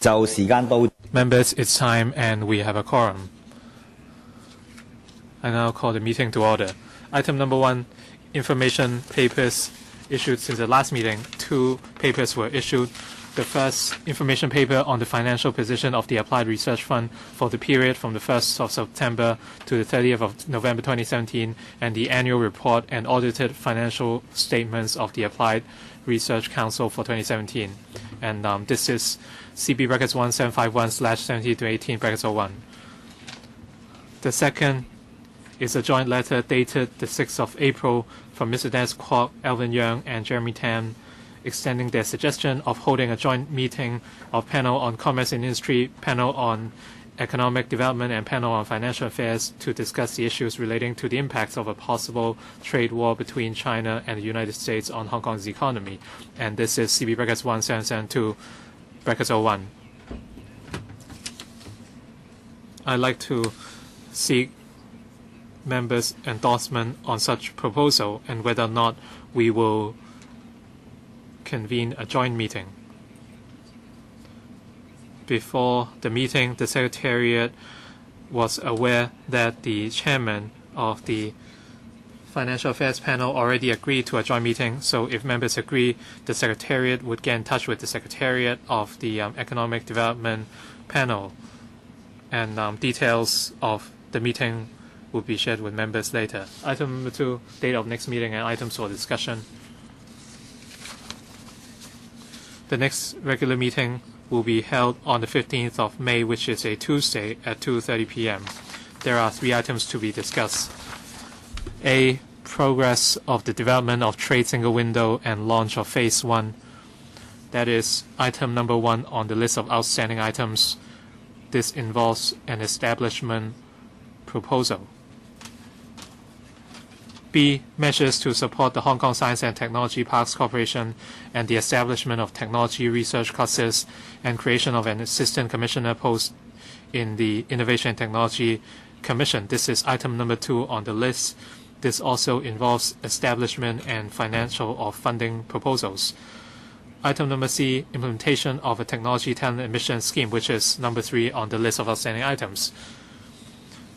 就時間到。Members, it's time and we have a quorum. I now call the meeting to order. Item number 1, information papers issued since the last meeting. 2 papers were issued. The first information paper on the financial position of the Applied Research Fund for the period from the 1st of September to the 30th of November 2017, and the annual report and audited financial statements of the Applied Research Council for 2017. And this is CB brackets 1751/17-18 The second is a joint letter dated the 6th of April from Mr. Dennis KWOK, Alvin YEUNG, and Jeremy Tam, extending their suggestion of holding a joint meeting of panel on commerce and industry, panel on economic development, and panel on financial affairs to discuss the issues relating to the impacts of a possible trade war between China and the United States on Hong Kong's economy. And this is CB brackets 1772/01. I'd like to seek members' endorsement on such proposal and whether or not we will convene a joint meeting. Before the meeting, the Secretariat was aware that the chairman of the Financial Affairs panel already agreed to a joint meeting, so if members agree, the Secretariat would get in touch with the Secretariat of the Economic Development panel, and details of the meeting will be shared with members later. Item number 2, date of next meeting and items for discussion. The next regular meeting will be held on the 15th of May, which is a Tuesday at 2:30 p.m. There are 3 items to be discussed. A, progress of the development of trade single window and launch of phase 1. That is item number 1 on the list of outstanding items. This involves an establishment proposal. B, measures to support the Hong Kong Science and Technology Parks Corporation and the establishment of technology research clusters and creation of an assistant commissioner post in the Innovation and Technology Commission. This is item number 2 on the list. This also involves establishment and financial or funding proposals. Item number C, implementation of a technology talent admission scheme, which is number 3 on the list of outstanding items.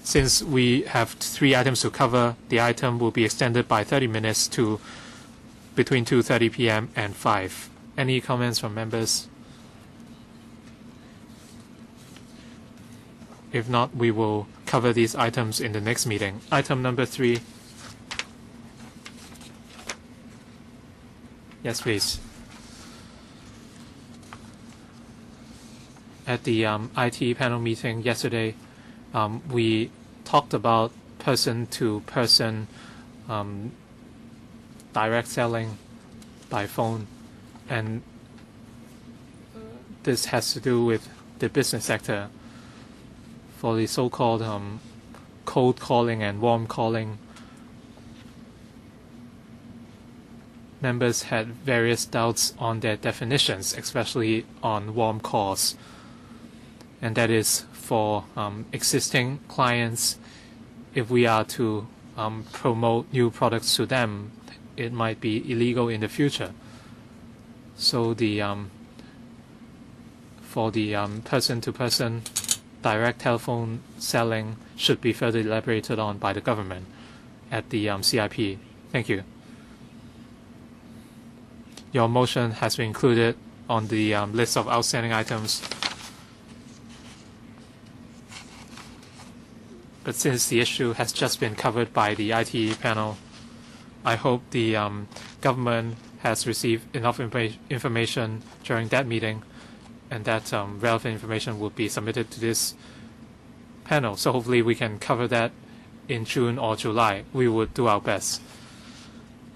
Since we have 3 items to cover, the item will be extended by 30 minutes to between 2:30 p.m. and 5. Any comments from members? If not, we will cover these items in the next meeting. Item number 3. Yes, please. At the IT panel meeting yesterday, we talked about person-to-person direct selling by phone, and this has to do with the business sector. For the so-called cold calling and warm calling, members had various doubts on their definitions, especially on warm calls, and that is for existing clients. If we are to promote new products to them, it might be illegal in the future. So the for the person-to-person direct telephone selling should be further elaborated on by the government at the CIP. Thank you. Your motion has been included on the list of outstanding items. But since the issue has just been covered by the IT panel, I hope the government has received enough information during that meeting, and that relevant information will be submitted to this panel. So hopefully we can cover that in June or July. We would do our best.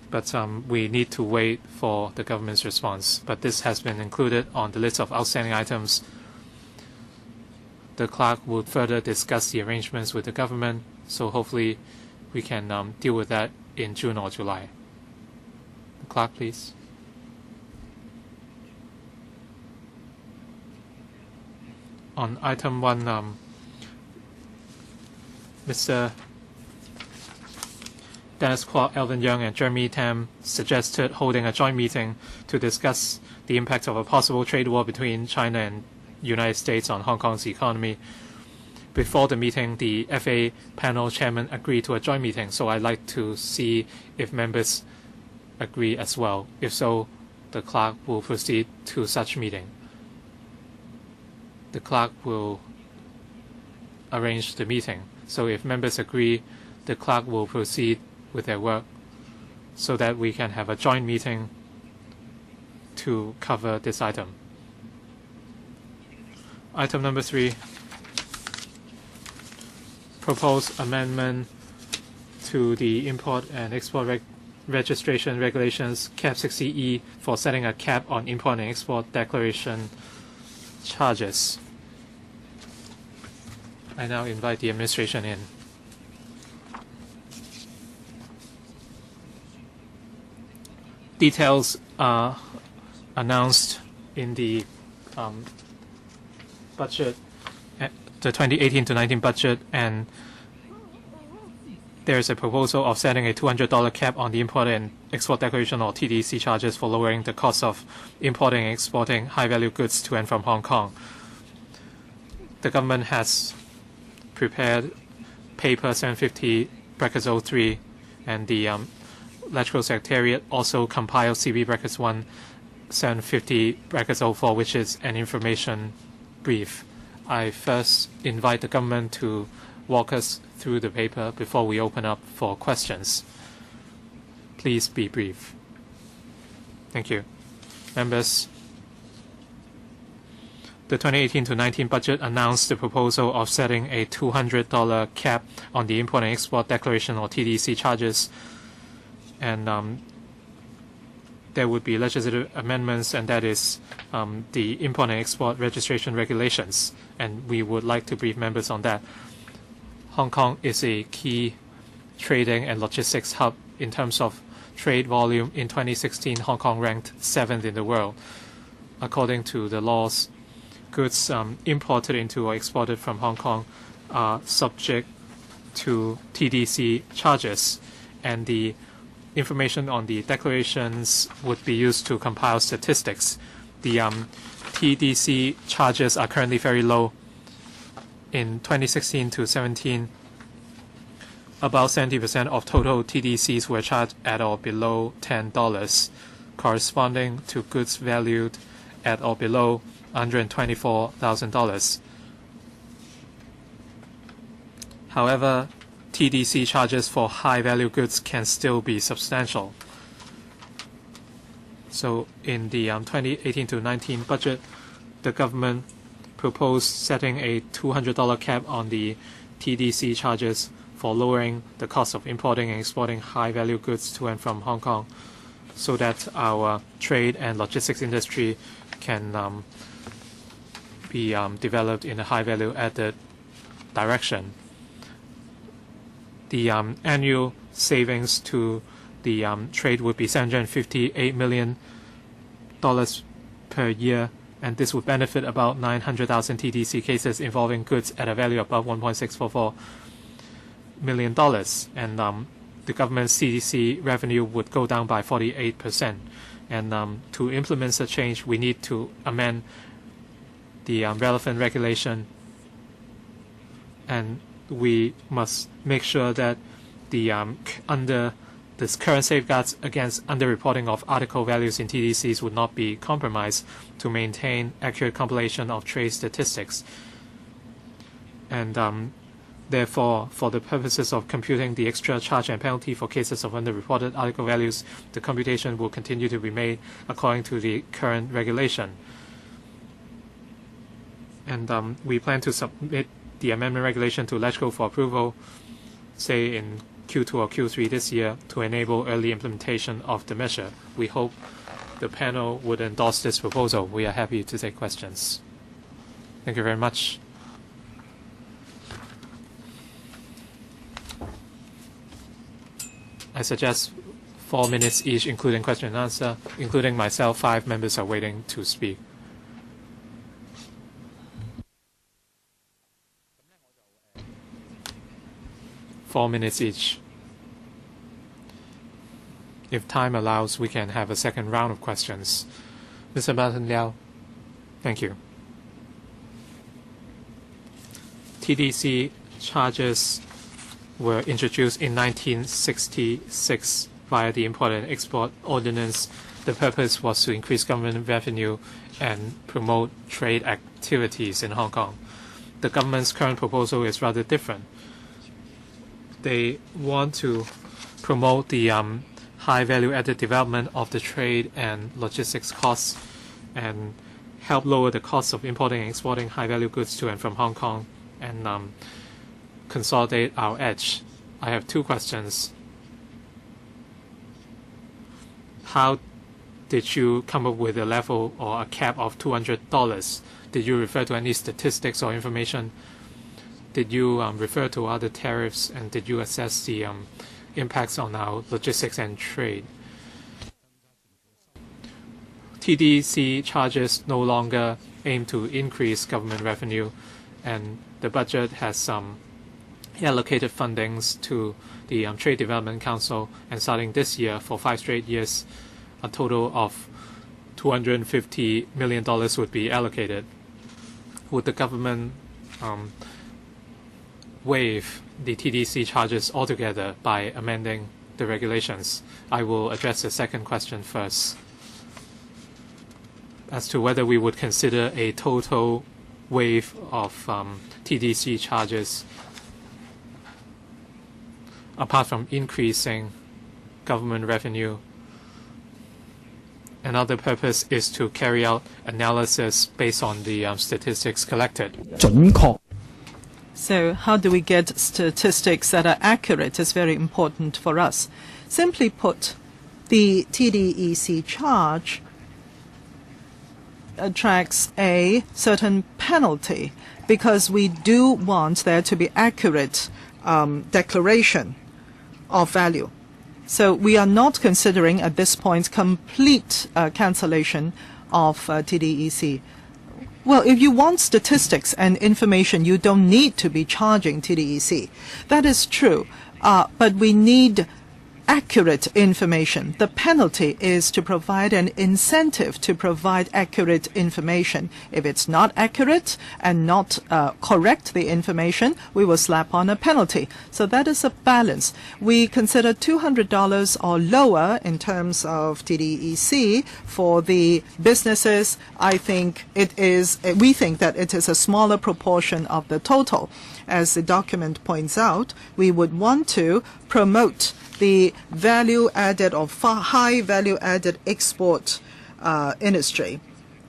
But we need to wait for the government's response. But this has been included on the list of outstanding items. The clerk would further discuss the arrangements with the government, so hopefully we can deal with that in June or July. The clerk, please. On item 1, Mr. Dennis KWOK, Alvin YEUNG, and Jeremy Tam suggested holding a joint meeting to discuss the impact of a possible trade war between China and United States on Hong Kong's economy. Before the meeting, the FA panel chairman agreed to a joint meeting, so I'd like to see if members agree as well. If so, the clerk will proceed to such meeting. The clerk will arrange the meeting. So if members agree, the clerk will proceed with their work so that we can have a joint meeting to cover this item. Item number 3, proposed amendment to the import and export registration regulations cap 60E for setting a cap on import and export declaration charges. I now invite the administration in. Details are announced in the budget, the 2018-19 budget, and there is a proposal of setting a $200 cap on the import and export declaration or TDC charges for lowering the cost of importing and exporting high-value goods to and from Hong Kong. The government has prepared paper 750-03, and the Electoral Secretariat also compiled CB-1 750-04, which is an information brief. I first invite the government to walk us through the paper before we open up for questions. Please be brief. Thank you. Members, the 2018-19 budget announced the proposal of setting a $200 cap on the import and export declaration or TDC charges, and there would be legislative amendments, and that is the import and export registration regulations, and we would like to brief members on that. Hong Kong is a key trading and logistics hub in terms of trade volume. In 2016, Hong Kong ranked 7th in the world. According to the laws, goods imported into or exported from Hong Kong are subject to TDC charges, and the information on the declarations would be used to compile statistics. The TDC charges are currently very low. In 2016 to 17, about 70% of total TDCs were charged at or below $10, corresponding to goods valued at or below $124,000. However, TDC charges for high-value goods can still be substantial. So in the 2018-19 budget, the government proposed setting a $200 cap on the TDC charges for lowering the cost of importing and exporting high-value goods to and from Hong Kong, so that our trade and logistics industry can be developed in a high-value added direction. The annual savings to the trade would be $758 million per year, and this would benefit about 900,000 TDC cases involving goods at a value above $1.644 million, and the government's CDC revenue would go down by 48%. And to implement such change, we need to amend the relevant regulation, and we must make sure that the under this current safeguards against underreporting of article values in TDCs would not be compromised to maintain accurate compilation of trade statistics. And therefore, for the purposes of computing the extra charge and penalty for cases of underreported article values, the computation will continue to be made according to the current regulation. And we plan to submit the amendment regulation to LegCo for approval, say in Q2 or Q3 this year, to enable early implementation of the measure. We hope the panel would endorse this proposal. We are happy to take questions. Thank you very much. I suggest 4 minutes each, including question and answer. Including myself, 5 members are waiting to speak. Four minutes each. If time allows, we can have a second round of questions. Mr. Martin Liao, thank you. TDC charges were introduced in 1966 via the Import and Export Ordinance. The purpose was to increase government revenue and promote trade activities in Hong Kong. The government's current proposal is rather different. They want to promote the high value-added development of the trade and logistics costs and help lower the costs of importing and exporting high-value goods to and from Hong Kong and consolidate our edge. I have two questions. How did you come up with a level or a cap of $200? Did you refer to any statistics or information? Did you refer to other tariffs, and did you assess the impacts on our logistics and trade? TDC charges no longer aim to increase government revenue, and the budget has allocated fundings to the Trade Development Council, and starting this year for 5 straight years, a total of $250 million would be allocated. Would the government waive the TDC charges altogether by amending the regulations? I will address the second question first. As to whether we would consider a total waive of TDC charges apart from increasing government revenue. Another purpose is to carry out analysis based on the statistics collected. 準確. So how do we get statistics that are accurate is very important for us. Simply put, the TDEC charge attracts a certain penalty because we do want there to be accurate declaration of value. So we are not considering at this point complete cancellation of TDEC. Well, if you want statistics and information, you don't need to be charging TDEC. That is true, but we need accurate information. The penalty is to provide an incentive to provide accurate information. If it's not accurate and not correct the information, we will slap on a penalty. So that is a balance. We consider $200 or lower in terms of TDEC for the businesses. We think that it is a smaller proportion of the total. As the document points out, we would want to promote the value-added or high value-added export industry.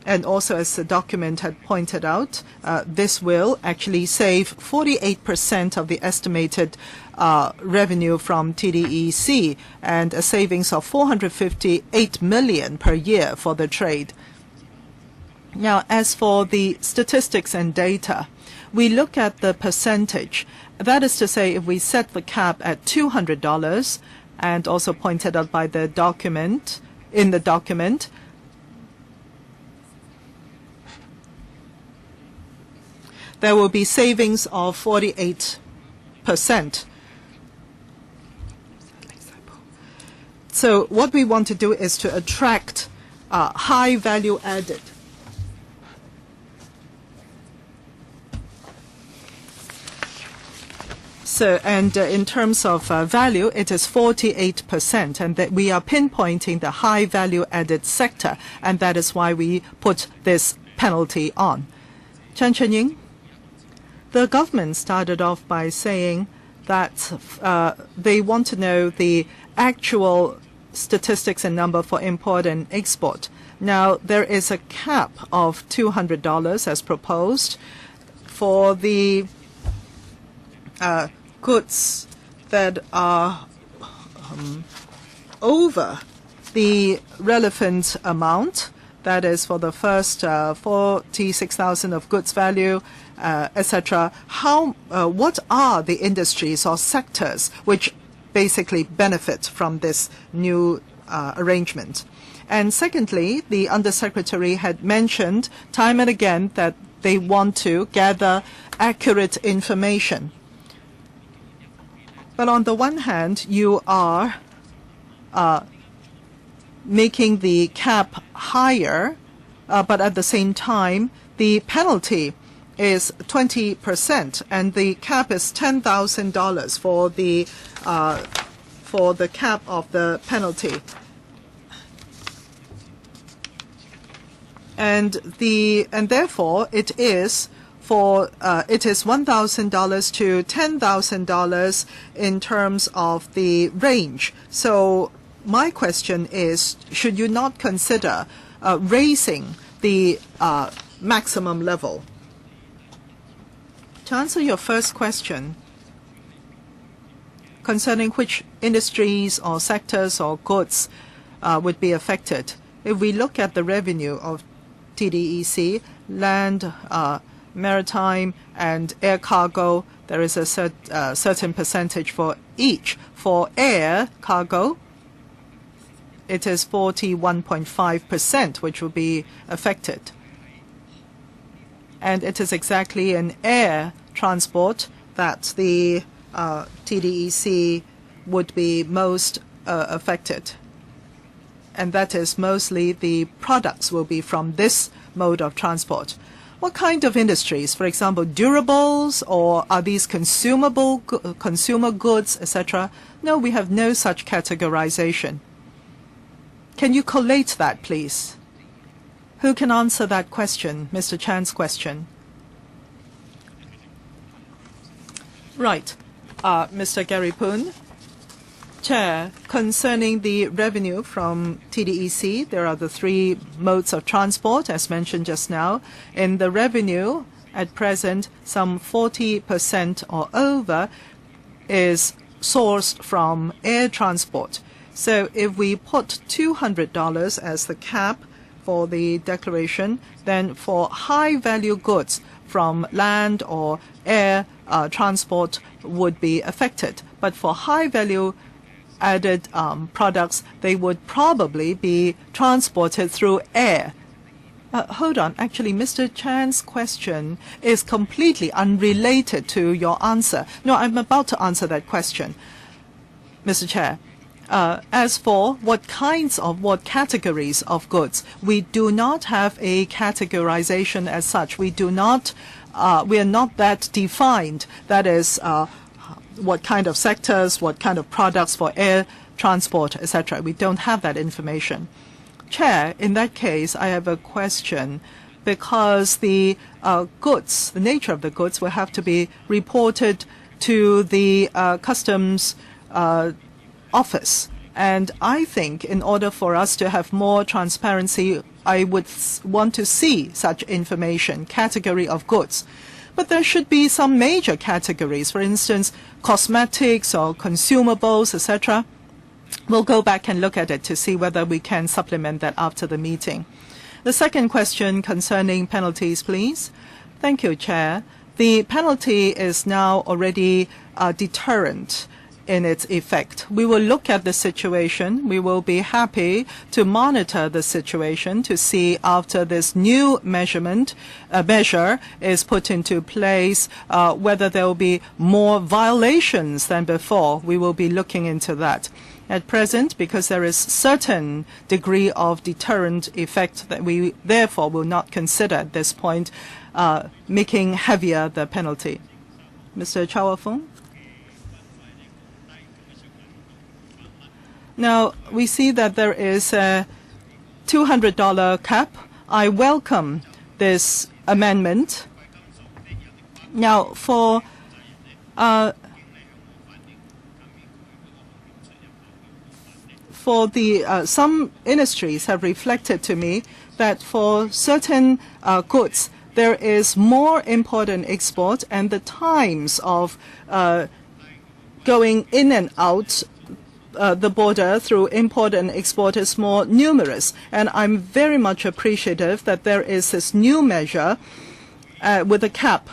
And also, as the document had pointed out, this will actually save 48% of the estimated revenue from TDEC and a savings of $458 million per year for the trade. Now, as for the statistics and data, we look at the percentage. That is to say, if we set the cap at $200, and also pointed out by the document, in the document, there will be savings of 48%. So what we want to do is to attract high value added. So, and in terms of value, it is 48%, and that we are pinpointing the high value added sector, and that is why we put this penalty on. Chen Chenying, the government started off by saying that they want to know the actual statistics and number for import and export. Now, there is a cap of $200 as proposed for the goods that are over the relevant amount, that is for the first 46,000 of goods value, etc. What are the industries or sectors which basically benefit from this new arrangement? And secondly, the Undersecretary had mentioned time and again that they want to gather accurate information. But on the one hand, you are making the cap higher, but at the same time, the penalty is 20%, and the cap is $10,000 for the cap of the penalty. And therefore it is $1,000 to $10,000 in terms of the range. So my question is, should you not consider raising the maximum level? To answer your first question concerning which industries or sectors or goods would be affected, if we look at the revenue of TDEC, land, maritime, and air cargo, there is a certain percentage for each. For air cargo, it is 41.5%, which will be affected. And it is exactly in air transport that the TDEC would be most affected. And that is mostly the products will be from this mode of transport. What kind of industries? For example, durables, or are these consumer goods, etc.? No, we have no such categorization. Can you collate that, please? Who can answer that question, Mr. Chan's question? Right. Mr. Gary Poon. Chair, concerning the revenue from TDEC, there are the three modes of transport, as mentioned just now. In the revenue, at present, some 40% or over is sourced from air transport. So if we put $200 as the cap for the declaration, then for high-value goods from land or air transport would be affected. But for high-value added products, they would probably be transported through air. Hold on. Actually, Mr. Chan's question is completely unrelated to your answer. No, I'm about to answer that question, Mr. Chair. As for what categories of goods, we do not have a categorization as such. We are not that defined. That is, what kind of sectors, what kind of products for air transport, etc. We don't have that information. Chair, in that case, I have a question, because the goods, the nature of the goods will have to be reported to the customs office. And I think in order for us to have more transparency, I would want to see such information, category of goods. But there should be some major categories, for instance, cosmetics or consumables, etc. We'll go back and look at it to see whether we can supplement that after the meeting. The second question concerning penalties, please. Thank you, Chair. The penalty is now already deterrent in its effect. We will look at the situation. We will be happy to monitor the situation to see after this new measure is put into place whether there will be more violations than before. We will be looking into that. At present, because there is certain degree of deterrent effect, that we therefore will not consider at this point making heavier the penalty. Mr. KWOK. Now, we see that there is a $200 cap. I welcome this amendment. Now, for the some industries have reflected to me that for certain goods, there is more import and export, and the times of going in and out the border through import and export is more numerous. And I'm very much appreciative that there is this new measure with a cap.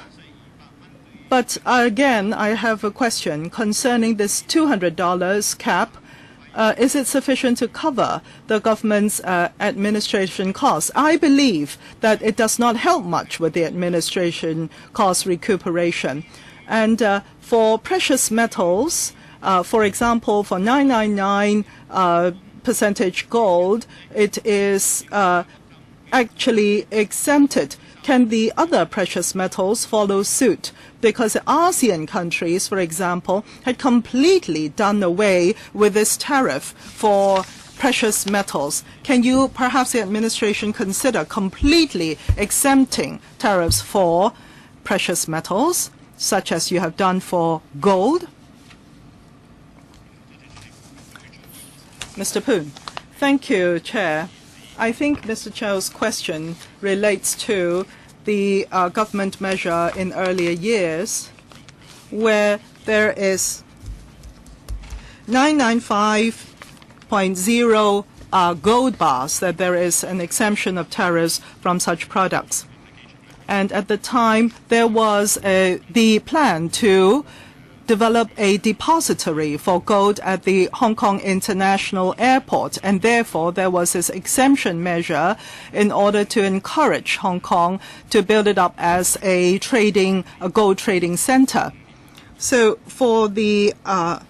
But again, I have a question concerning this $200 cap. Is it sufficient to cover the government's administration costs? I believe that it does not help much with the administration cost recuperation. And for precious metals, for example, for 999 percentage gold, it is actually exempted can the other precious metals follow suit? Because the ASEAN countries, for example, had completely done away with this tariff for precious metals. Can you, perhaps the administration, consider completely exempting tariffs for precious metals, such as you have done for gold? Mr. Poon. Thank you, Chair. I think Mr. Chow's question relates to the government measure in earlier years where there is 995.0 gold bars, that there is an exemption of tariffs from such products. And at the time, there was the plan to develop a depository for gold at the Hong Kong International Airport, and therefore there was this exemption measure in order to encourage Hong Kong to build it up as a gold trading center. So for the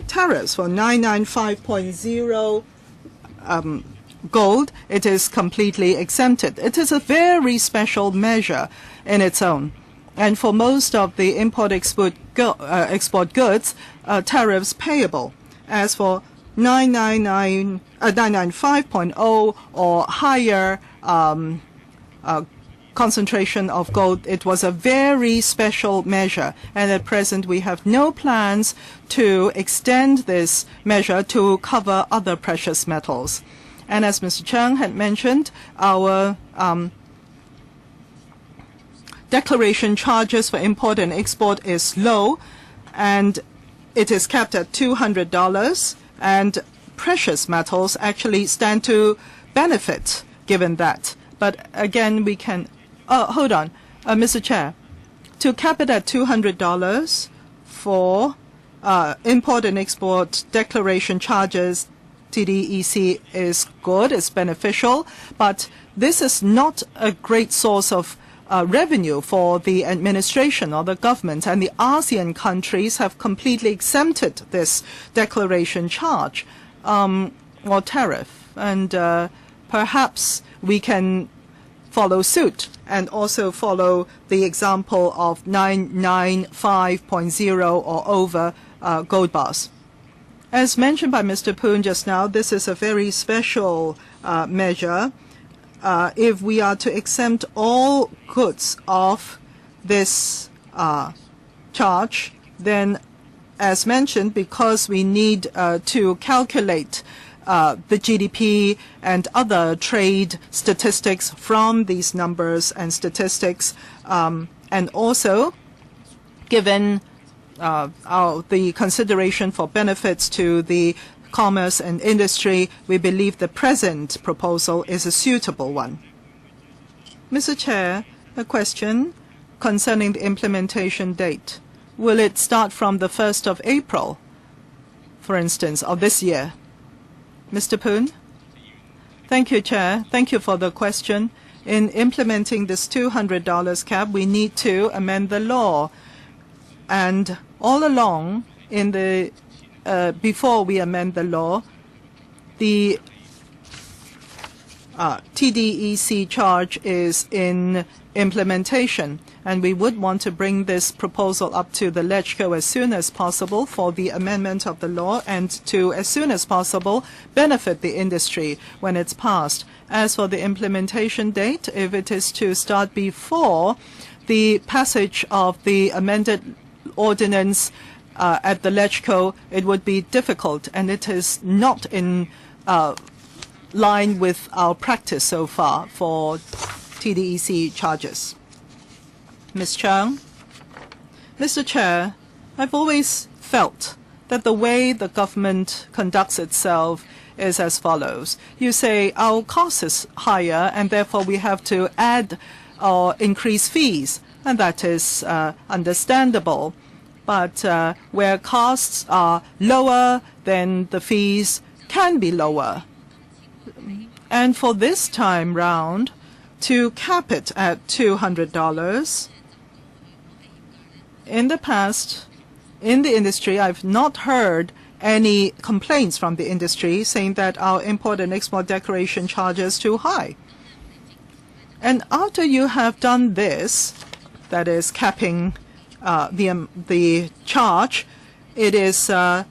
tariffs for 995.0 gold, it is completely exempted. It is a very special measure in its own. And for most of the import-export goods, tariffs payable. As for 995.0 or higher concentration of gold, it was a very special measure. And at present, we have no plans to extend this measure to cover other precious metals. And as Mr. Cheung had mentioned, our declaration charges for import and export is low, and it is capped at $200, and precious metals actually stand to benefit given that. But again, we can hold on, Mr. Chair, to cap it at $200 for import and export declaration charges, TDEC is good, it's beneficial, but this is not a great source of revenue for the administration or the government, and the ASEAN countries have completely exempted this declaration charge or tariff, and perhaps we can follow suit and also follow the example of 995.0 or over gold bars. As mentioned by Mr. Poon just now, this is a very special measure. If we are to exempt all goods of this charge, then, as mentioned, because we need to calculate the GDP and other trade statistics from these numbers and statistics, and also given the consideration for benefits to the commerce and industry, we believe the present proposal is a suitable one. Mr. Chair, a question concerning the implementation date. Will it start from the 1st of April, for instance, of this year? Mr. Poon? Thank you, Chair. Thank you for the question. In implementing this $200 cap, we need to amend the law. And all along, in the before we amend the law, the TDEC charge is in implementation, and we would want to bring this proposal up to the LegCo as soon as possible for the amendment of the law, and to, as soon as possible, benefit the industry when it's passed. As for the implementation date, if it is to start before the passage of the amended ordinance at the LegCo, it would be difficult, and it is not in line with our practice so far for TDEC charges. Ms. Cheung? Mr. Chair, I've always felt that the way the government conducts itself is as follows. You say our cost is higher, and therefore we have to add or increase fees, and that is understandable. But where costs are lower, then the fees can be lower. And for this time round, to cap it at $200, in the past, in the industry, I've not heard any complaints from the industry saying that our import and export declaration charge is too high. And after you have done this, that is capping the charge, it is a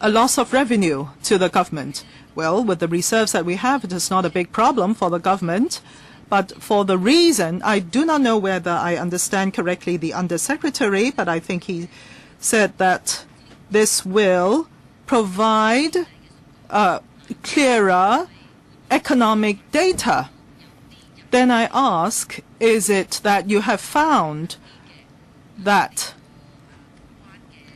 loss of revenue to the government. Well, with the reserves that we have, it is not a big problem for the government. But for the reason, I do not know whether I understand correctly the Undersecretary, but I think he said that this will provide clearer economic data. Then I ask, is it that you have found that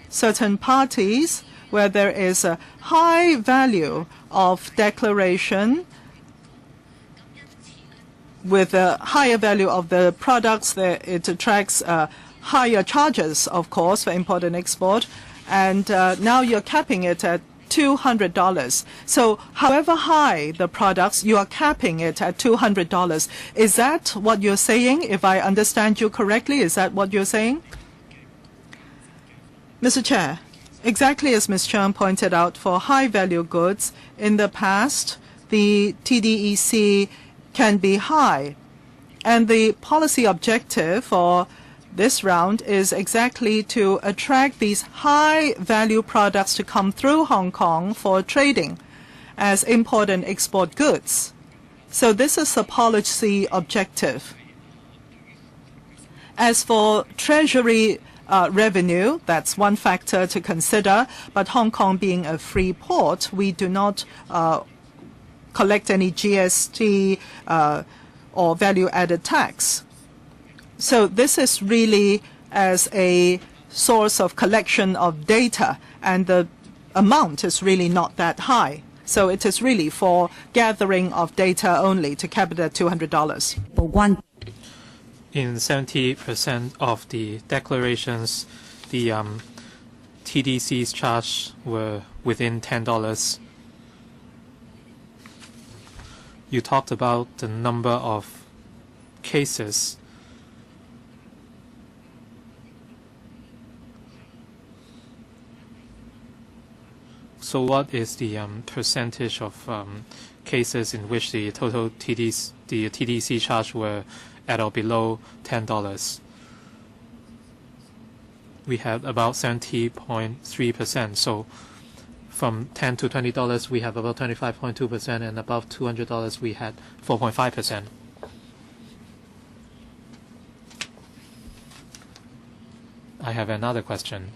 certain parties where there is a high value of declaration with a higher value of the products, it attracts higher charges, of course, for import and export, and now you're capping it at $200. So however high the products, you are capping it at $200. Is that what you're saying? If I understand you correctly, is that what you're saying? Mr. Chair, exactly as Ms. Cheung pointed out, for high-value goods, in the past, the TDEC can be high. And the policy objective for this round is exactly to attract these high-value products to come through Hong Kong for trading as import and export goods. So this is the policy objective. As for Treasury revenue, that's one factor to consider, but Hong Kong being a free port, we do not collect any GST or value-added tax. So this is really as a source of collection of data, and the amount is really not that high. So it is really for gathering of data only to cap it at $200. In 70% of the declarations, the TDC's charge were within $10. You talked about the number of cases. So what is the percentage of cases in which the total TDC charge were at or below $10? We had about 70.3%. So from $10 to $20, we have about 25.2%, and above $200, we had 4.5%. I have another question.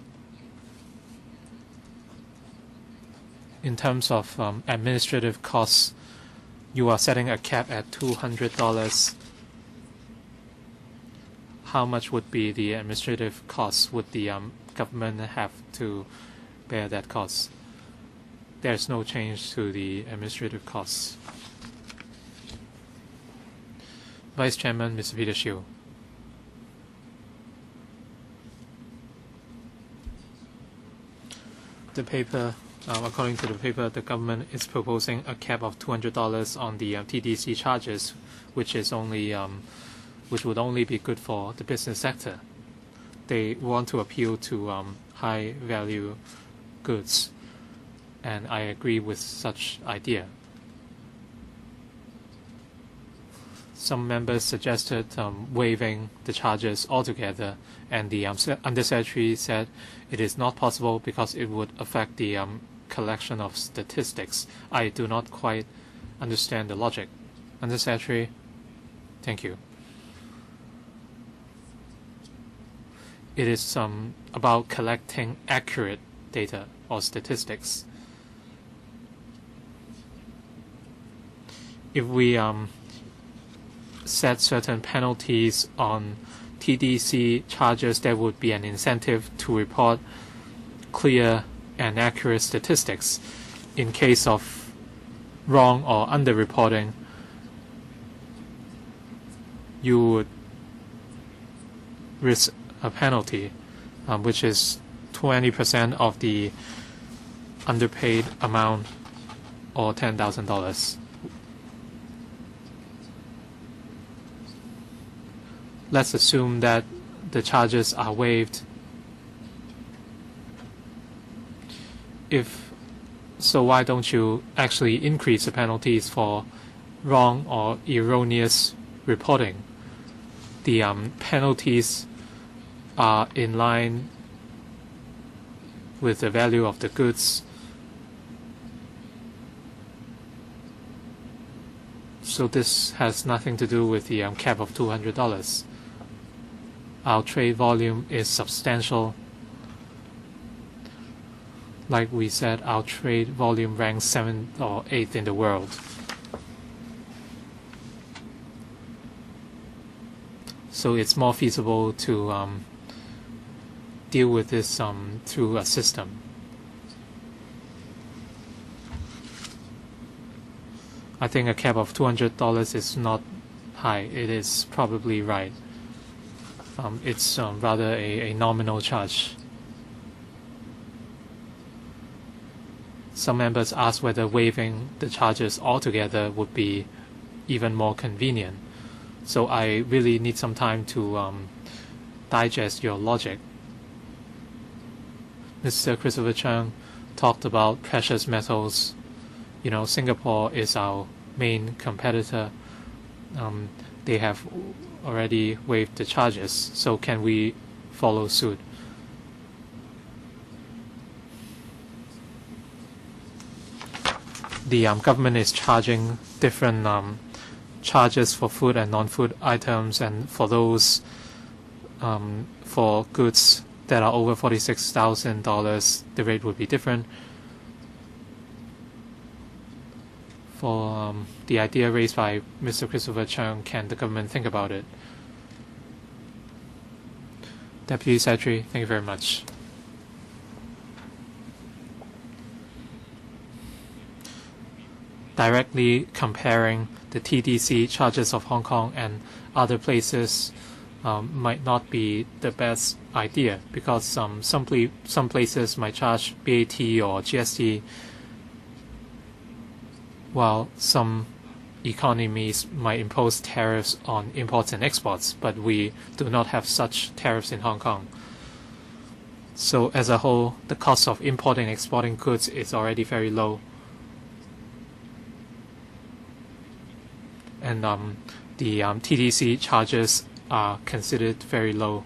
In terms of administrative costs, you are setting a cap at $200. How much would be the administrative costs? Would the government have to bear that cost? There's no change to the administrative costs. Vice Chairman, Mr. Peter Shiu. The paper, according to the paper, the government is proposing a cap of $200 on the TDC charges, which is only which would only be good for the business sector. They want to appeal to high-value goods, and I agree with such idea. Some members suggested waiving the charges altogether, and the Undersecretary said it is not possible because it would affect the collection of statistics. I do not quite understand the logic. Undersecretary, thank you. It is about collecting accurate data or statistics. If we set certain penalties on TDC charges, there would be an incentive to report clear and accurate statistics. In case of wrong or underreporting, you would risk a penalty, which is 20% of the underpaid amount, or $10,000. Let's assume that the charges are waived. If so, why don't you actually increase the penalties for wrong or erroneous reporting. The penalties are in line with the value of the goods. So this has nothing to do with the cap of $200. Our trade volume is substantial. Like we said, our trade volume ranks 7th or 8th in the world. So it's more feasible to deal with this through a system. I think a cap of $200 is not high. It is probably right. It's rather a nominal charge. Some members ask whether waiving the charges altogether would be even more convenient. So I really need some time to digest your logic. Mr. Christopher Chung talked about precious metals. You know, Singapore is our main competitor. They have already waived the charges, so can we follow suit? The government is charging different charges for food and non-food items, and for those for goods that are over $46,000, the rate would be different. For the idea raised by Mr. Christopher Chung, can the government think about it? Deputy Secretary, thank you very much. Directly comparing the TDC charges of Hong Kong and other places might not be the best idea, because some places might charge VAT or GST, while some economies might impose tariffs on imports and exports, but we do not have such tariffs in Hong Kong. So as a whole, the cost of importing and exporting goods is already very low. And the TDC charges are considered very low.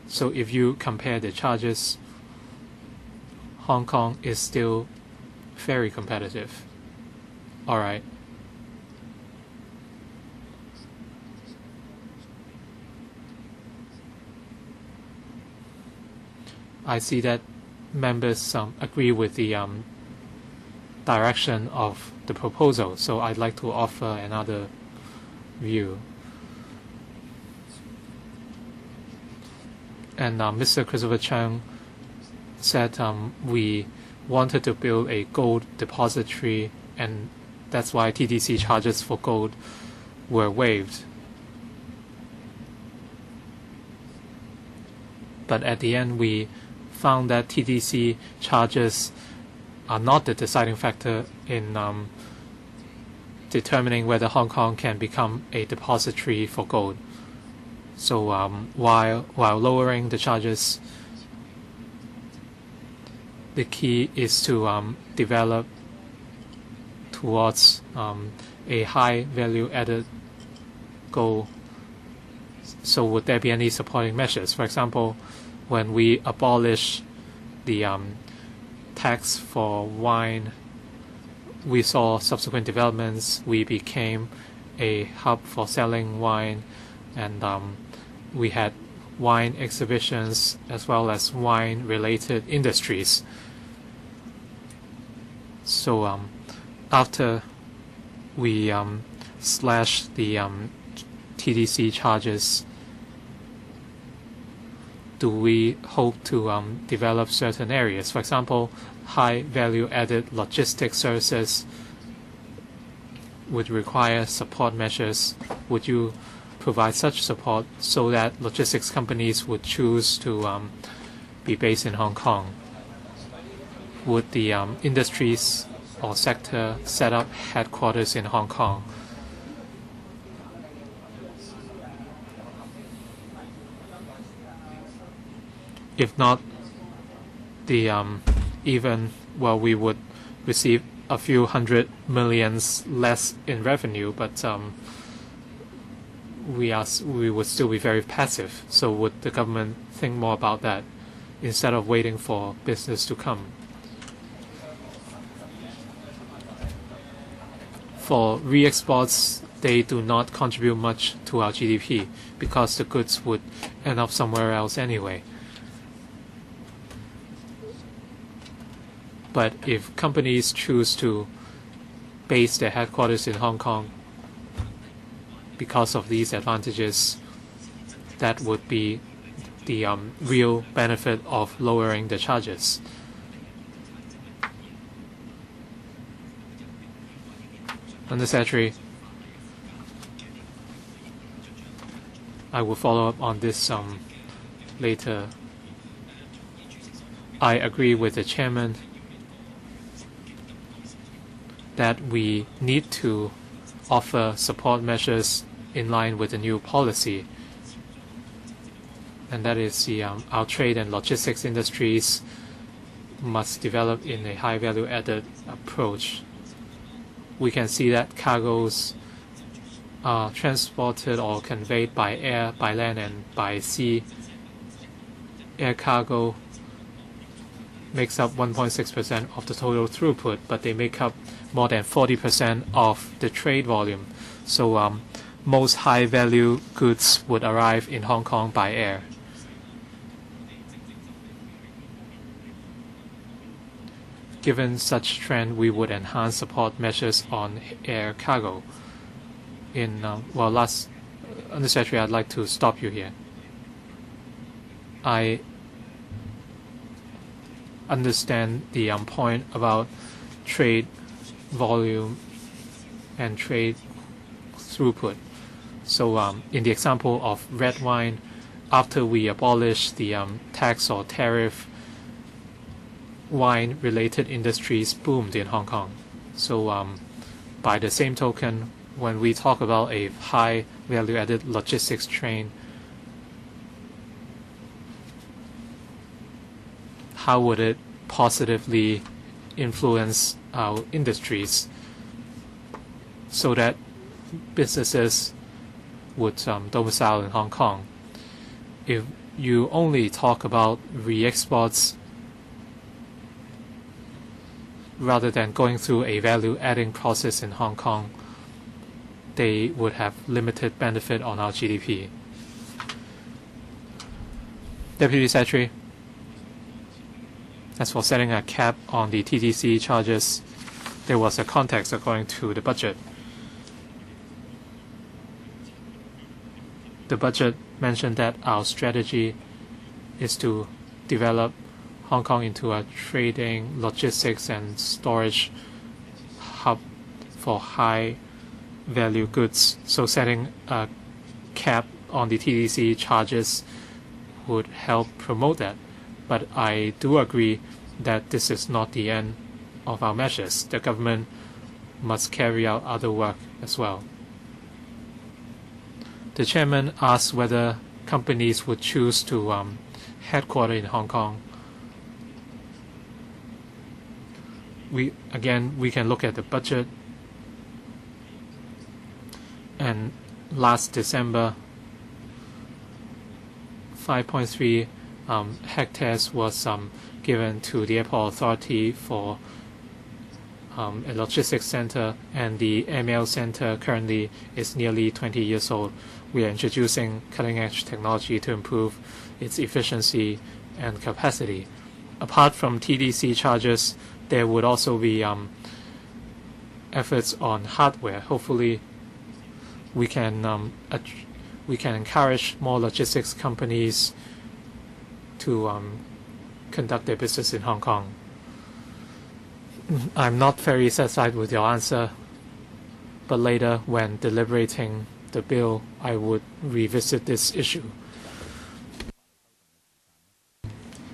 So if you compare the charges, Hong Kong is still very competitive. All right. I see that members agree with the direction of the proposal, so I'd like to offer another view. And Mr. Christopher Chung said we wanted to build a gold depository, and that's why TDC charges for gold were waived. But at the end, we found that TDC charges are not the deciding factor in determining whether Hong Kong can become a depository for gold. So while lowering the charges, the key is to develop towards a high value added goal. So would there be any supporting measures? For example, when we abolish the tax for wine, we saw subsequent developments. We became a hub for selling wine, and we had wine exhibitions as well as wine-related industries. So after we slash the TDC charges, do we hope to develop certain areas? For example, high value-added logistics services would require support measures. Would you provide such support so that logistics companies would choose to be based in Hong Kong? Would the industries or sector set up headquarters in Hong Kong? If not, we would receive a few hundred millions less in revenue, but we would still be very passive. So would the government think more about that instead of waiting for business to come? For re-exports, they do not contribute much to our GDP because the goods would end up somewhere else anyway. But if companies choose to base their headquarters in Hong Kong because of these advantages, that would be the real benefit of lowering the charges. Undersecretary, I will follow up on this later. I agree with the chairman that we need to offer support measures in line with the new policy, and that is our trade and logistics industries must develop in a high value added approach. We can see that cargoes are transported or conveyed by air, by land, and by sea. Air cargo makes up 1.6% of the total throughput, but they make up more than 40% of the trade volume. So most high-value goods would arrive in Hong Kong by air. Given such trend, we would enhance support measures on air cargo. Undersecretary, I'd like to stop you here. I understand the point about trade volume and trade throughput. So in the example of red wine, after we abolish the tax or tariff, wine-related industries boomed in Hong Kong. So by the same token, when we talk about a high value-added logistics chain, how would it positively influence our industries so that businesses would domicile in Hong Kong? If you only talk about re-exports rather than going through a value-adding process in Hong Kong, they would have limited benefit on our GDP. Deputy Secretary, as for setting a cap on the TTC charges, there was a context according to the budget. The budget mentioned that our strategy is to develop Hong Kong into a trading, logistics, and storage hub for high-value goods. So setting a cap on the TTC charges would help promote that. But I do agree that this is not the end of our measures. The government must carry out other work as well. The chairman asked whether companies would choose to headquarter in Hong Kong. We can look at the budget. And last December, 5.3 hectares was given to the airport authority for a logistics center, and the ML center currently is nearly 20 years old. We are introducing cutting-edge technology to improve its efficiency and capacity. Apart from TDC charges, there would also be efforts on hardware. Hopefully, we can encourage more logistics companies to conduct their business in Hong Kong. I'm not very satisfied with your answer, but later, when deliberating the bill, I would revisit this issue.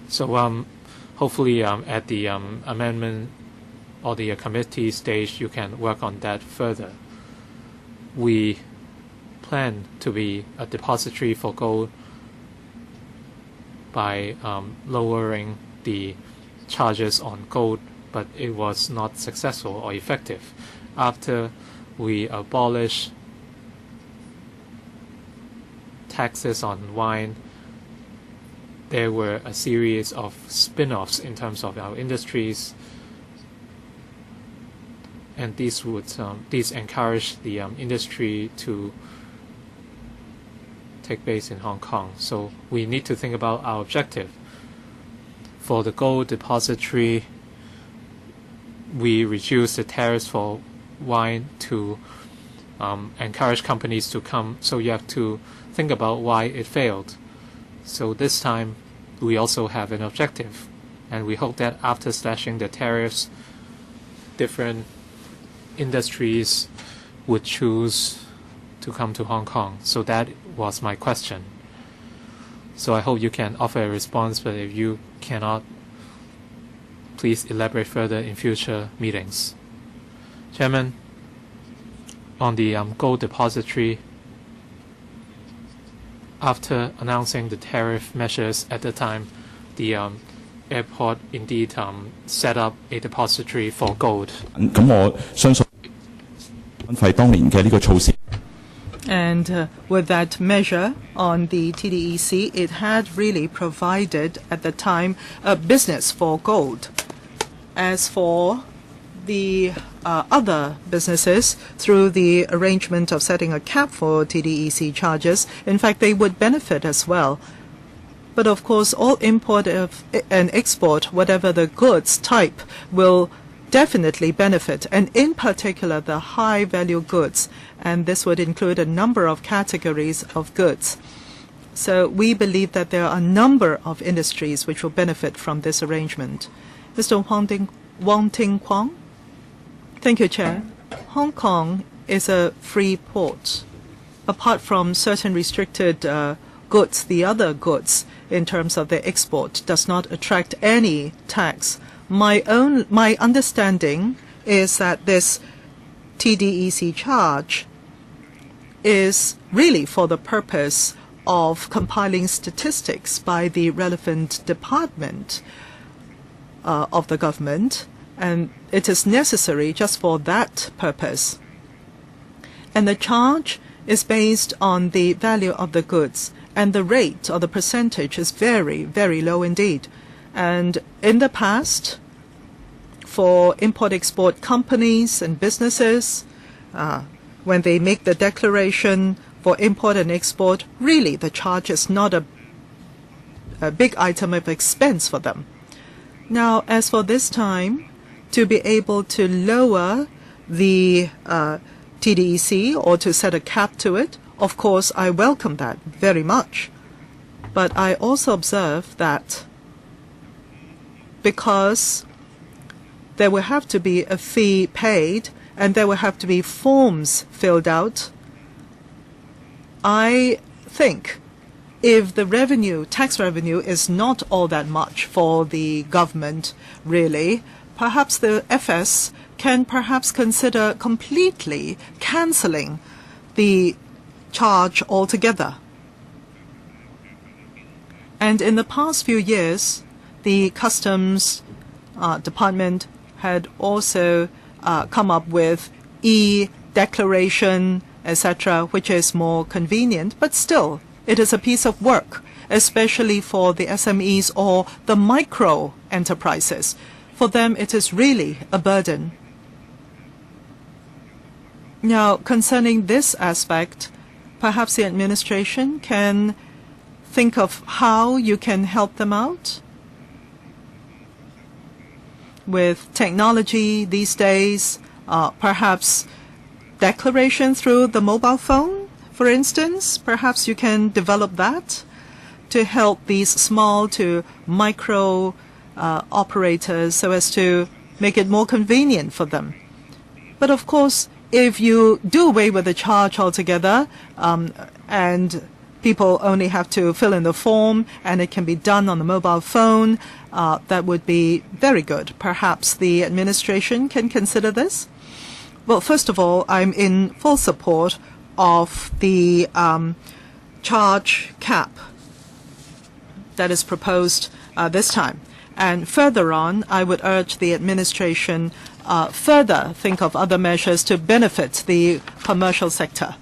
So hopefully at the amendment or the committee stage, you can work on that further. We plan to be a depository for gold by lowering the charges on gold but it was not successful or effective. After we abolished taxes on wine, there were a series of spin-offs in terms of our industries, and these encourage the industry to take base in Hong Kong. So we need to think about our objective. For the gold depository, we reduced the tariffs for wine to encourage companies to come. So you have to think about why it failed. So this time, we also have an objective, and we hope that after slashing the tariffs, different industries would choose to come to Hong Kong. So that was my question. So I hope you can offer a response, but if you cannot, please elaborate further in future meetings. Chairman, on the gold depository, after announcing the tariff measures at the time, the airport indeed set up a depository for gold. And with that measure on the TDEC, it had really provided at the time a business for gold. As for the other businesses, through the arrangement of setting a cap for TDEC charges, in fact, they would benefit as well. But of course, all import and export, whatever the goods type, will definitely benefit, and in particular the high-value goods, and this would include a number of categories of goods. So we believe that there are a number of industries which will benefit from this arrangement. Mr. Hon Dennis. Thank you, Chair. Hong Kong is a free port. Apart from certain restricted goods, the other goods in terms of their export does not attract any tax. My understanding is that this TDEC charge is really for the purpose of compiling statistics by the relevant department of the government, and it is necessary just for that purpose. And the charge is based on the value of the goods, and the rate or the percentage is very, very low indeed. And in the past, for import-export companies and businesses, when they make the declaration for import and export, really the charge is not a big item of expense for them. Now, as for this time, to be able to lower the TDEC or to set a cap to it, of course, I welcome that very much. But I also observe that because there will have to be a fee paid and there will have to be forms filled out, I think if the revenue, tax revenue, is not all that much for the government, really, perhaps the FS can perhaps consider completely cancelling the charge altogether. And in the past few years, the Customs Department had also come up with e-declaration, etc., which is more convenient, but still, it is a piece of work, especially for the SMEs or the micro enterprises. For them, it is really a burden. Now, concerning this aspect, perhaps the administration can think of how you can help them out. With technology these days, perhaps declaration through the mobile phone, for instance, perhaps you can develop that to help these small to micro operators so as to make it more convenient for them. But of course, if you do away with the charge altogether and people only have to fill in the form and it can be done on the mobile phone, that would be very good. Perhaps the administration can consider this. Well, first of all, I'm in full support of the charge cap that is proposed this time. And further on, I would urge the administration further think of other measures to benefit the commercial sector.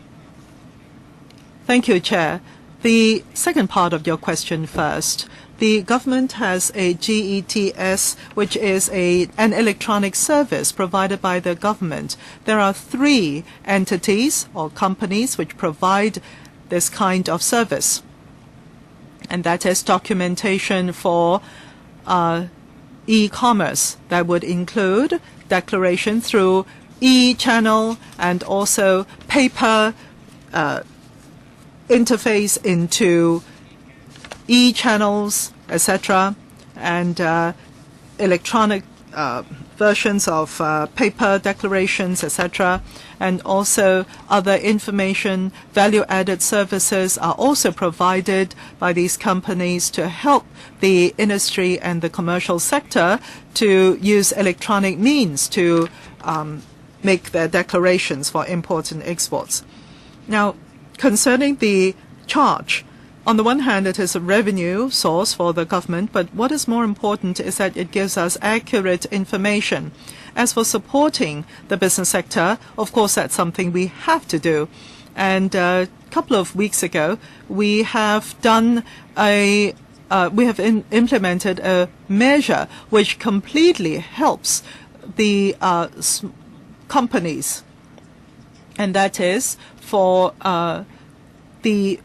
Thank you, Chair. The second part of your question first. The government has a GETS, which is an electronic service provided by the government. There are 3 entities or companies which provide this kind of service, and that is documentation for e-commerce. That would include declaration through e-channel and also paper interface into e-channels, etc., and electronic versions of paper declarations, etc., and also other information value-added services are also provided by these companies to help the industry and the commercial sector to use electronic means to make their declarations for imports and exports. Now, concerning the charge, on the one hand, it is a revenue source for the government, but what is more important is that it gives us accurate information. As for supporting the business sector, of course, that's something we have to do. And a couple of weeks ago, we have implemented a measure which completely helps the companies, and that is for the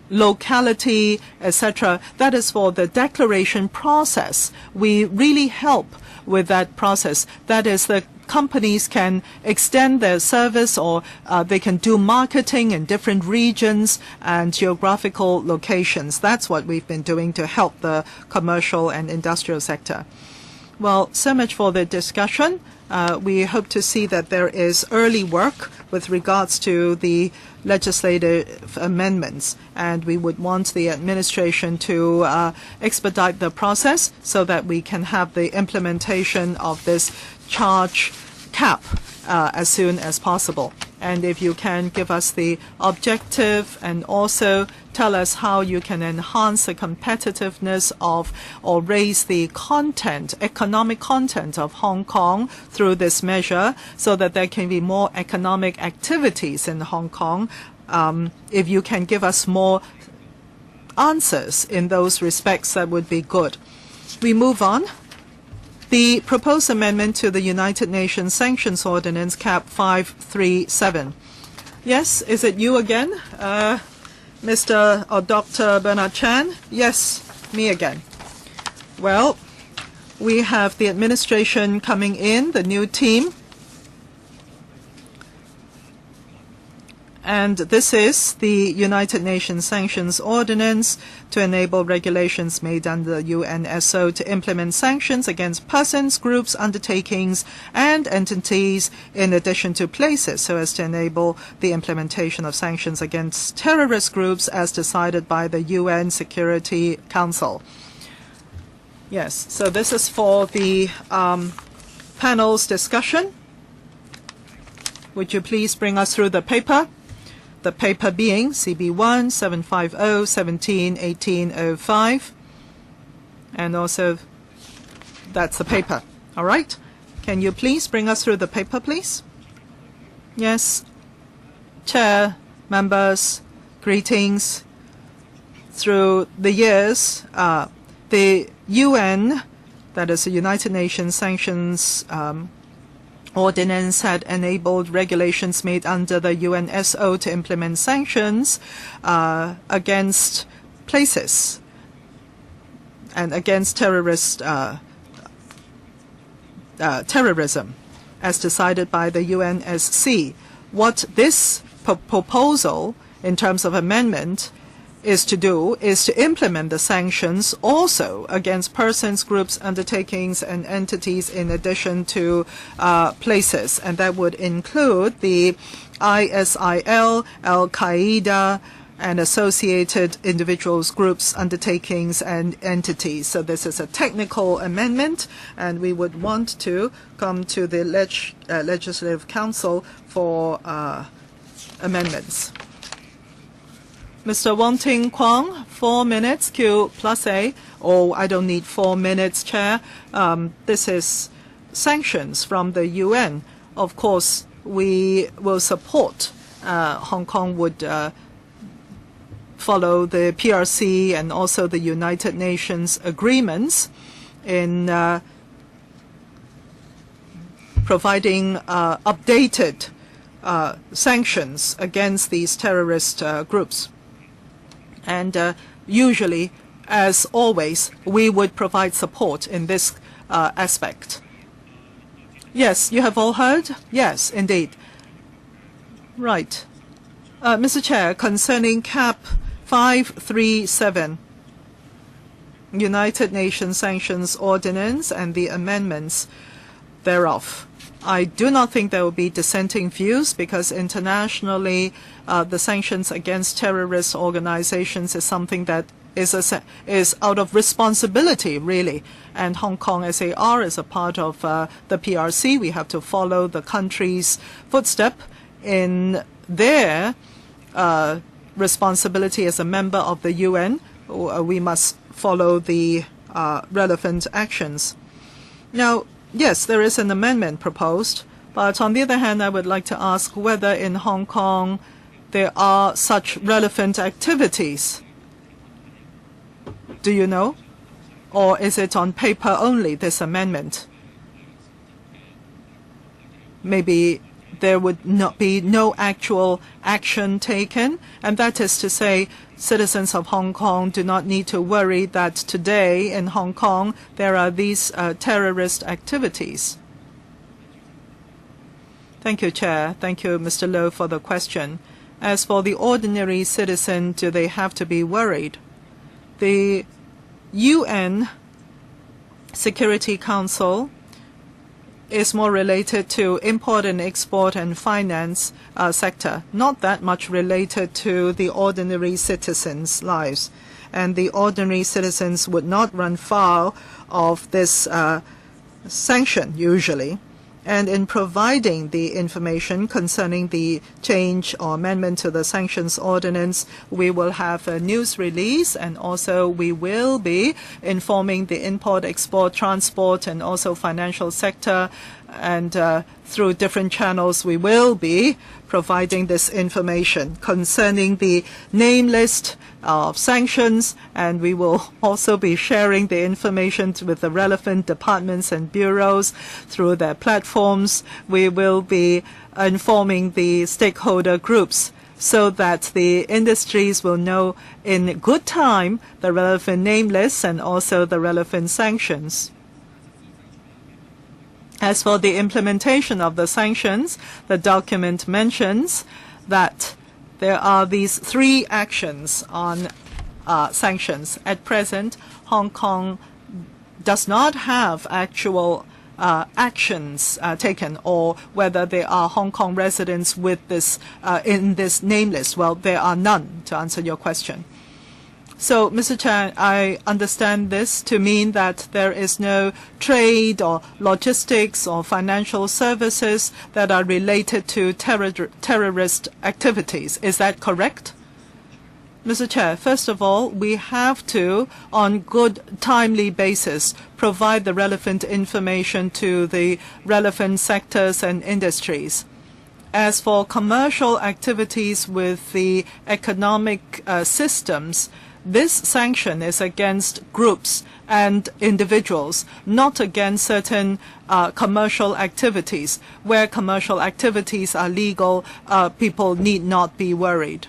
locality, etc. That is for the declaration process. We really help with that process. That is, the companies can extend their service, or they can do marketing in different regions and geographical locations. That's what we've been doing to help the commercial and industrial sector. Well, so much for the discussion. We hope to see that there is early work with regards to the legislative amendments, and we would want the administration to expedite the process so that we can have the implementation of this charge cap as soon as possible. And if you can give us the objective and also tell us how you can enhance the competitiveness of or raise the content, economic content of Hong Kong through this measure so that there can be more economic activities in Hong Kong. If you can give us more answers in those respects, that would be good. We move on. The proposed amendment to the United Nations Sanctions Ordinance, CAP 537. Yes, is it you again, Mr. or Dr. Bernard Chan? Yes, me again. Well, we have the administration coming in, the new team. And this is the United Nations Sanctions Ordinance to enable regulations made under the UNSO to implement sanctions against persons, groups, undertakings, and entities in addition to places, so as to enable the implementation of sanctions against terrorist groups as decided by the UN Security Council. Yes, so this is for the panel's discussion. Would you please bring us through the paper? The paper being CB1 750-17-1805. And also, that's the paper. All right. Can you please bring us through the paper, please? Yes. Chair, members, greetings. Through the years, the UN, that is the United Nations Sanctions Ordinance, had enabled regulations made under the UNSO to implement sanctions against places and against terrorism as decided by the UNSC. What this proposal in terms of amendment is to do is to implement the sanctions also against persons, groups, undertakings, and entities in addition to places. And that would include the ISIL, Al-Qaeda, and associated individuals, groups, undertakings, and entities. So this is a technical amendment, and we would want to come to the Legislative Council for amendments. Mr. Wong Ting Kwong, 4 minutes, Q+A. Oh, I don't need 4 minutes, Chair. This is sanctions from the UN. Of course, we will support Hong Kong would follow the PRC and also the United Nations agreements in providing updated sanctions against these terrorist groups. And usually, as always, we would provide support in this aspect. Yes, you have all heard? Yes, indeed. Right. Mr. Chair, concerning CAP 537, United Nations Sanctions Ordinance and the amendments thereof, I do not think there will be dissenting views because internationally the sanctions against terrorist organizations is something that is out of responsibility, really. And Hong Kong SAR is a part of the PRC. We have to follow the country's footstep in their responsibility as a member of the UN. We must follow the relevant actions. Now, yes, there is an amendment proposed, but on the other hand, I would like to ask whether in Hong Kong there are such relevant activities. Do you know? Or is it on paper only, this amendment? Maybe there would not be no actual action taken, and that is to say, citizens of Hong Kong do not need to worry that today in Hong Kong there are these terrorist activities. Thank you, Chair. Thank you, Mr. Low, for the question. As for the ordinary citizen, do they have to be worried? The UN Security Council is more related to import and export and finance sector, not that much related to the ordinary citizens' lives. And the ordinary citizens would not run foul of this sanction usually. And in providing the information concerning the change or amendment to the sanctions ordinance, we will have a news release, and also we will be informing the import, export, transport, and also financial sector. And through different channels, we will be providing this information concerning the name list of sanctions, and we will also be sharing the information with the relevant departments and bureaus through their platforms. We will be informing the stakeholder groups so that the industries will know in good time the relevant name lists and also the relevant sanctions. As for the implementation of the sanctions, the document mentions that there are these 3 actions on sanctions. At present, Hong Kong does not have actual actions taken, or whether there are Hong Kong residents with this in this name list. Well, there are none, to answer your question. So, Mr. Chan, I understand this to mean that there is no trade or logistics or financial services that are related to terrorist activities. Is that correct? Mr. Chair, first of all, we have to, on good, timely basis, provide the relevant information to the relevant sectors and industries. As for commercial activities with the economic systems, this sanction is against groups and individuals, not against certain commercial activities. Where commercial activities are legal, people need not be worried.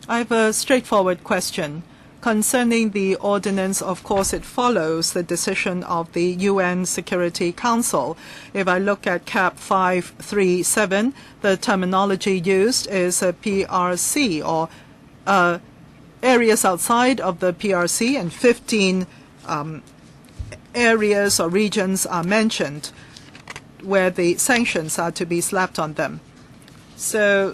I have a straightforward question. Concerning the ordinance, of course, it follows the decision of the UN Security Council. If I look at CAP 537, the terminology used is a PRC, or areas outside of the PRC, and 15 areas or regions are mentioned where the sanctions are to be slapped on them. So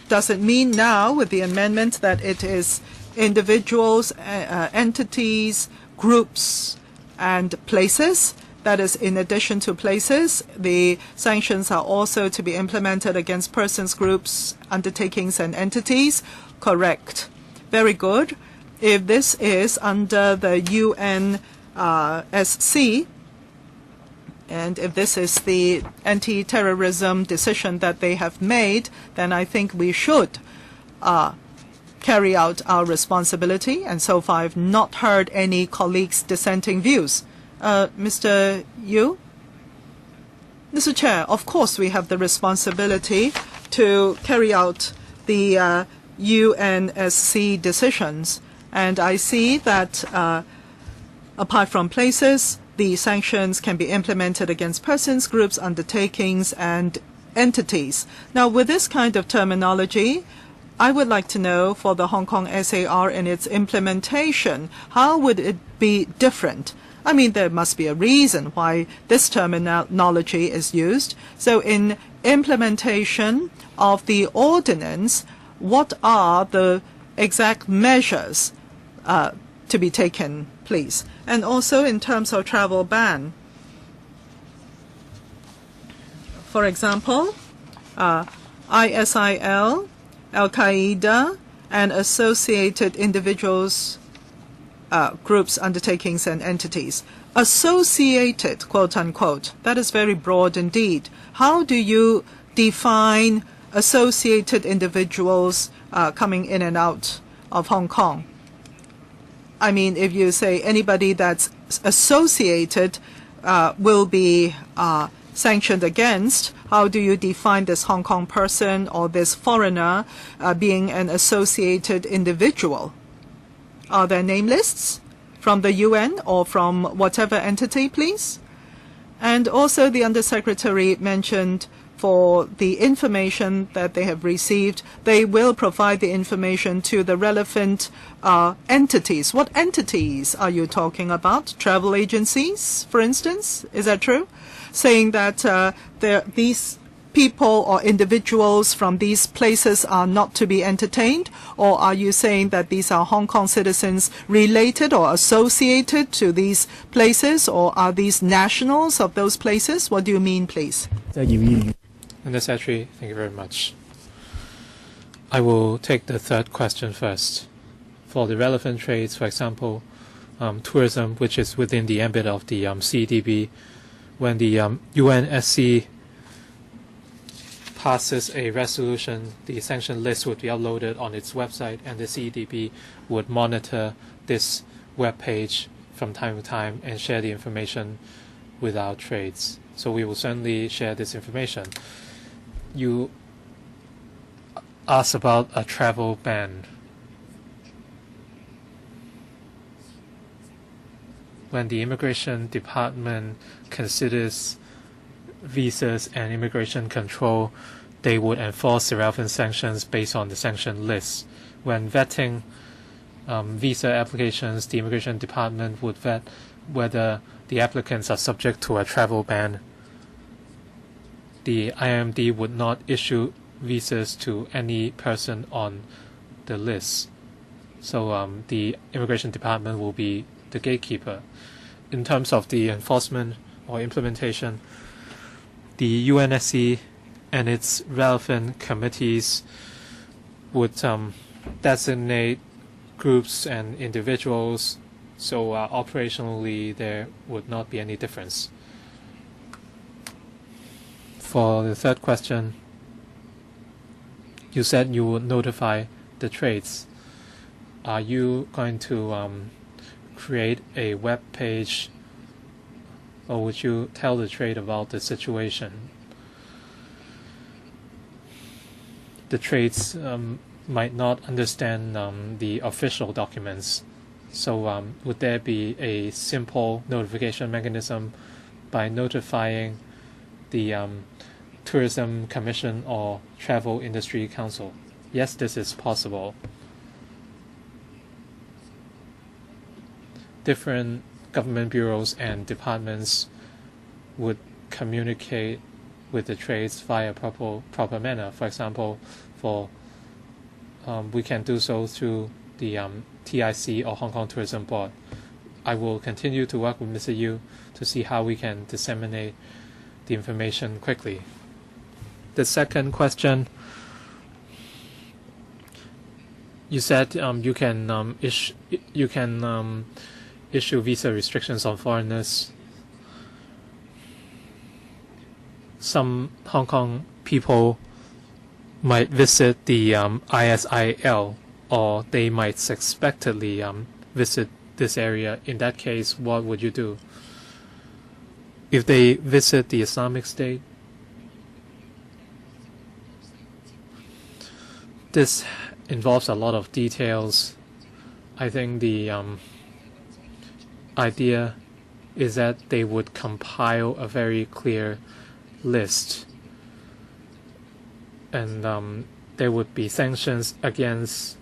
does it mean now with the amendment that it is individuals, entities, groups, and places? That is, in addition to places, the sanctions are also to be implemented against persons, groups, undertakings, and entities? Correct. very good. If this is under the UNSC, and if this is the anti-terrorism decision that they have made, then I think we should carry out our responsibility. And so far, I've not heard any colleagues' dissenting views. Mr. Yu? Mr. Chair, of course we have the responsibility to carry out the UNSC decisions. And I see that apart from places, the sanctions can be implemented against persons, groups, undertakings, and entities. Now, with this kind of terminology, I would like to know for the Hong Kong SAR and its implementation, how would it be different? I mean, there must be a reason why this terminology is used. So in implementation of the ordinance, what are the exact measures to be taken, please? And also in terms of travel ban, for example, ISIL, Al-Qaeda, and associated individuals, groups, undertakings, and entities. Associated, quote unquote, that is very broad indeed. How do you define associated individuals coming in and out of Hong Kong? I mean, if you say anybody that's associated will be sanctioned against, how do you define this Hong Kong person or this foreigner being an associated individual? Are there name lists from the UN or from whatever entity, please? And also the Undersecretary mentioned for the information that they have received, they will provide the information to the relevant entities. What entities are you talking about? Travel agencies, for instance? Is that true? Saying that these people or individuals from these places are not to be entertained? Or are you saying that these are Hong Kong citizens related or associated to these places? Or are these nationals of those places? What do you mean, please? Undersecretary, thank you very much. I will take the third question first. For the relevant trades, for example, tourism, which is within the ambit of the CDB, when the UNSC passes a resolution, the sanction list would be uploaded on its website, and the CDB would monitor this web page from time to time and share the information with our trades. So we will certainly share this information. You asked about a travel ban. When the Immigration Department considers visas and immigration control, they would enforce the relevant sanctions based on the sanction list. When vetting visa applications, the Immigration Department would vet whether the applicants are subject to a travel ban. The IMD would not issue visas to any person on the list. So the Immigration Department will be the gatekeeper. In terms of the enforcement or implementation, the UNSC and its relevant committees would designate groups and individuals, so operationally there would not be any difference. For the third question, you said you would notify the trades. Are you going to create a web page, or would you tell the trade about the situation? The trades might not understand the official documents, so would there be a simple notification mechanism by notifying the Tourism Commission or Travel Industry Council? Yes, this is possible. Different government bureaus and departments would communicate with the trades via proper manner. For example, we can do so through the TIC or Hong Kong Tourism Board. I will continue to work with Mr. Yu to see how we can disseminate the information quickly. The second question, You said you can issue visa restrictions on foreigners. Some Hong Kong people might visit the ISIL, or they might suspectedly visit this area. In that case, what would you do? If they visit the Islamic State, this involves a lot of details. I think the idea is that they would compile a very clear list, and there would be sanctions against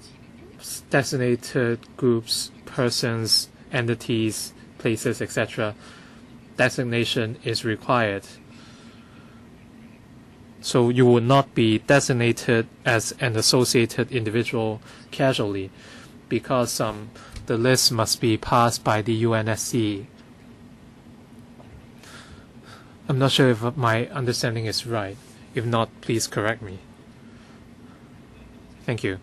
designated groups, persons, entities, places, etc. Designation is required. So you would not be designated as an associated individual casually, because the list must be passed by the UNSC. I'm not sure if my understanding is right. If not, please correct me. Thank you.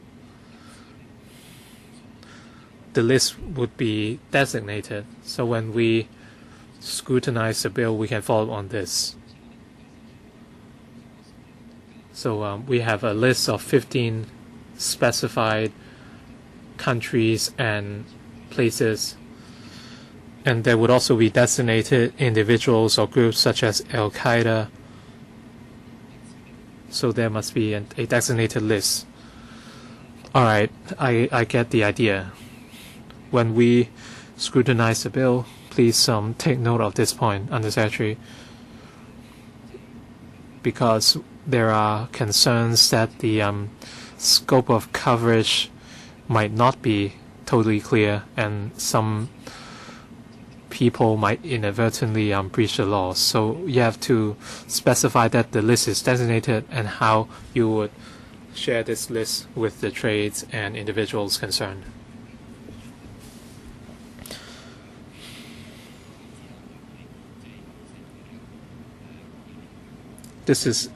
The list would be designated, so when we scrutinize the bill, we can follow on this. So we have a list of 15 specified countries and places, and there would also be designated individuals or groups such as Al-Qaeda. So there must be a designated list. All right, I get the idea. When we scrutinize the bill, please take note of this point, Undersecretary, because there are concerns that the scope of coverage might not be totally clear, and some people might inadvertently breach the law. So you have to specify that the list is designated and how you would share this list with the trades and individuals concerned. This is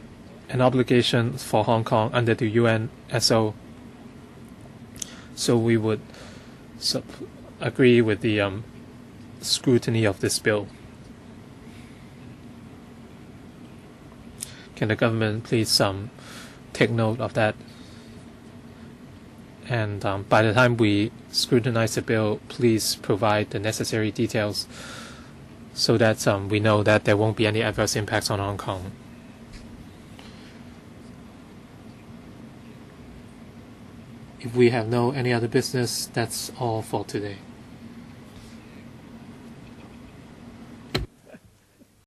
an obligation for Hong Kong under the UNSO. So we would agree with the scrutiny of this bill. Can the government please take note of that? And by the time we scrutinize the bill, please provide the necessary details so that we know that there won't be any adverse impacts on Hong Kong. If we have no any other business, that's all for today.